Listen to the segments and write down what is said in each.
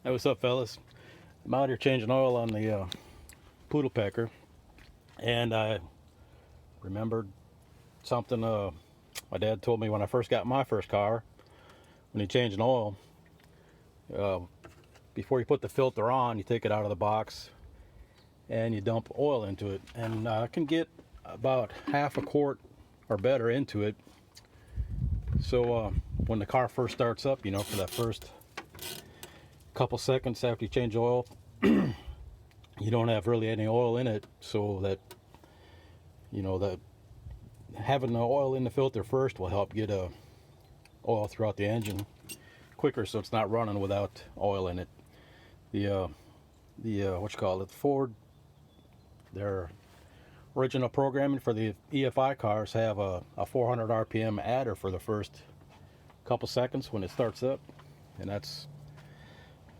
Hey, what's up, fellas? I'm out here changing oil on the poodle pecker, and I remembered something my dad told me when I first got my first car. When you change an oil, uh, before you put the filter on, you take it out of the box and you dump oil into it, and I can get about half a quart or better into it. So when the car first starts up, for that first couple seconds after you change oil, you don't have really any oil in it, so that that having the oil in the filter first will help get oil throughout the engine quicker, so it's not running without oil in it. The what you call it, Ford, their original programming for the EFI cars have a 400 RPM adder for the first couple seconds when it starts up, and that's,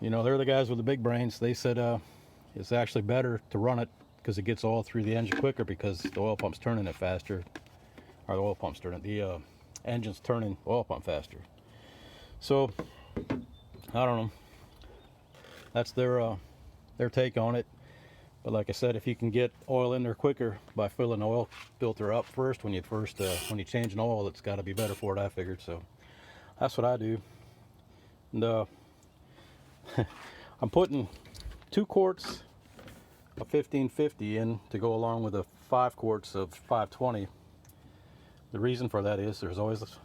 they're the guys with the big brains. They said it's actually better to run it because it gets oil through the engine quicker, because the oil pump's turning it faster, or the engine's turning oil pump faster. So I don't know, that's their take on it. But like I said, if you can get oil in there quicker by filling the oil filter up first when you change an oil, it's got to be better for it, I figured. So that's what I do. And I'm putting 2 quarts of 1550 in to go along with the 5 quarts of 520. The reason for that is there's always this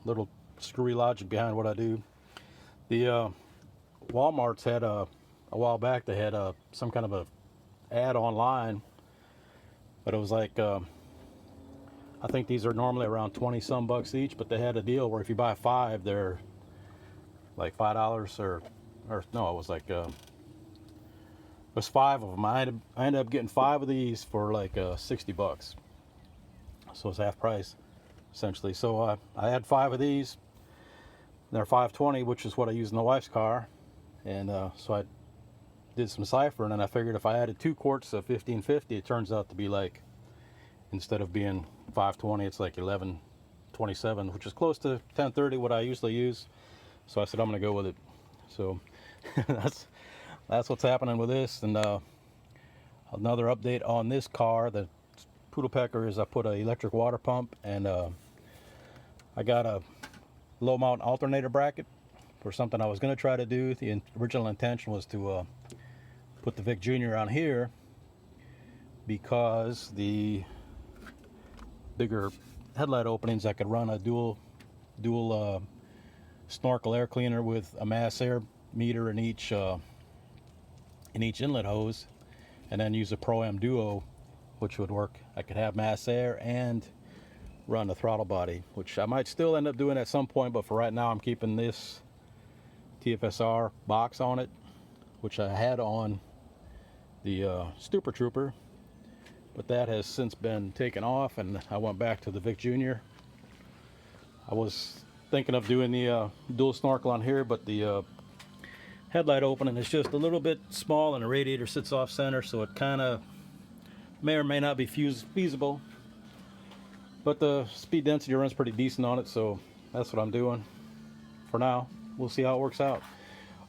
little screwy logic behind what I do. The Walmart's had a while back, they had some kind of a ad online, but it was like I think these are normally around 20 some bucks each, but they had a deal where if you buy 5, they're like $5, or no, it was like it was 5 of them. I ended up getting 5 of these for like 60 bucks, so it's half price essentially. So I had 5 of these. They're 520, which is what I use in the wife's car, and so I did some ciphering, and I figured if I added 2 quarts of 1550, it turns out to be like, instead of being 520, it's like 1127, which is close to 1030, what I usually use. So I said I'm gonna go with it. So that's what's happening with this. And another update on this car, the Poodle Pecker, is I put an electric water pump, and I got a low mount alternator bracket for something I was going to try to do. The original intention was to put the Vic Jr. on here, because the bigger headlight openings, I could run a dual snorkel air cleaner with a mass air meter in each inlet hose, and then use a Pro M Duo, which would work. I could have mass air and run the throttle body, which I might still end up doing at some point, but for right now I'm keeping this TFSR box on it, which I had on the Super Trooper, but that has since been taken off, and I went back to the Vic Jr. I was thinking of doing the dual snorkel on here, but the headlight opening is just a little bit small, and the radiator sits off center, so it kind of may or may not be feasible. But the speed density runs pretty decent on it, so that's what I'm doing for now. We'll see how it works out.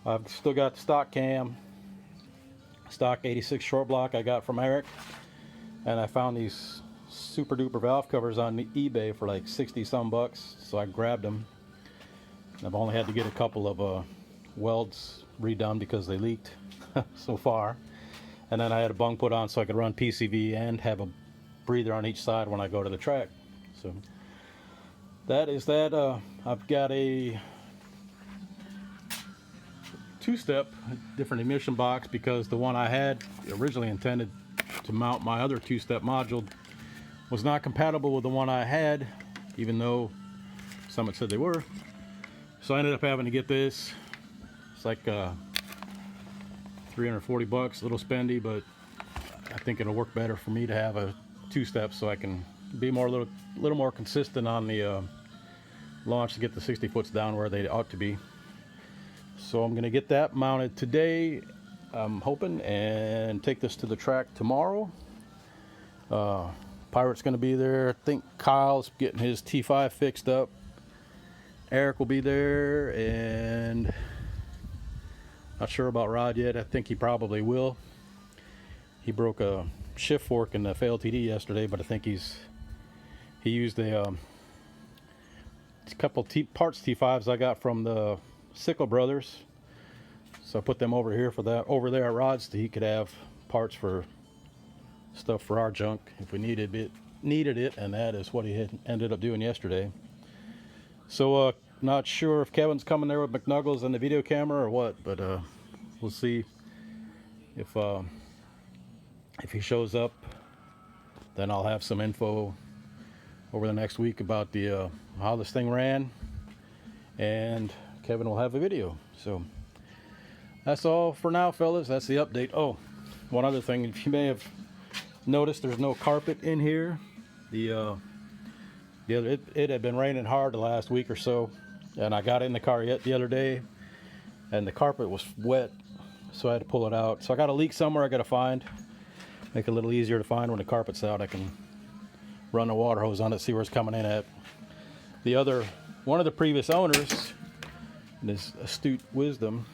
I've still got the stock cam, stock 86 short block I got from Eric, and I found these super duper valve covers on eBay for like 60 some bucks, so I grabbed them. I've only had to get a couple of welds redone because they leaked so far, and then I had a bung put on so I could run PCV and have a breather on each side when I go to the track. So that is that. I've got a 2-step different emission box, because the one I had originally intended to mount my other 2-step module was not compatible with the one I had, even though some had said they were. So I ended up having to get this. It's like 340 bucks, a little spendy, but I think it'll work better for me to have a 2-step, so I can be a little more consistent on the launch to get the 60 foots down where they ought to be. So I'm gonna get that mounted today, I'm hoping, and take this to the track tomorrow. Pirate's gonna be there. I think Kyle's getting his T5 fixed up. Eric will be there, and Not sure about Rod yet. I think he probably will. He broke a shift fork in the FLTD yesterday, but I think he used a couple parts T5s I got from the Sickle Brothers. So I put them over here for that, over there at Rod's, so he could have parts for stuff for our junk if we needed it, and that is what he had ended up doing yesterday. So not sure if Kevin's coming there with McNuggles and the video camera or what, but we'll see if he shows up. Then I'll have some info over the next week about the how this thing ran, and Kevin will have a video. So that's all for now, fellas. That's the update. Oh, one other thing, if you may have noticed, there's no carpet in here. It had been raining hard the last week or so, and I got in the car the other day, and the carpet was wet, so I had to pull it out. So I got a leak somewhere I got to find. Make it a little easier to find when the carpet's out. I can run the water hose on it, see where it's coming in at. One of the previous owners, in his astute wisdom,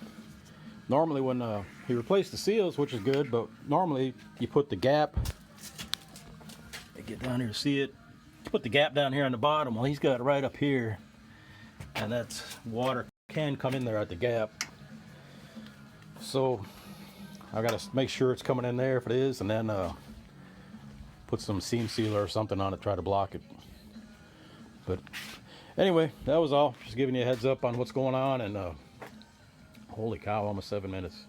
normally when he replaced the seals, which is good, but normally you put the gap, get down here to see it, put the gap down here on the bottom. Well, he's got it right up here, and that's water can come in there at the gap. So I got to make sure it's coming in there if it is, and then put some seam sealer or something on it, try to block it. But anyway, that was all. Just giving you a heads up on what's going on, and holy cow, almost 7 minutes.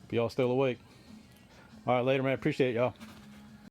Hope y'all still awake. All right, later, man. Appreciate y'all.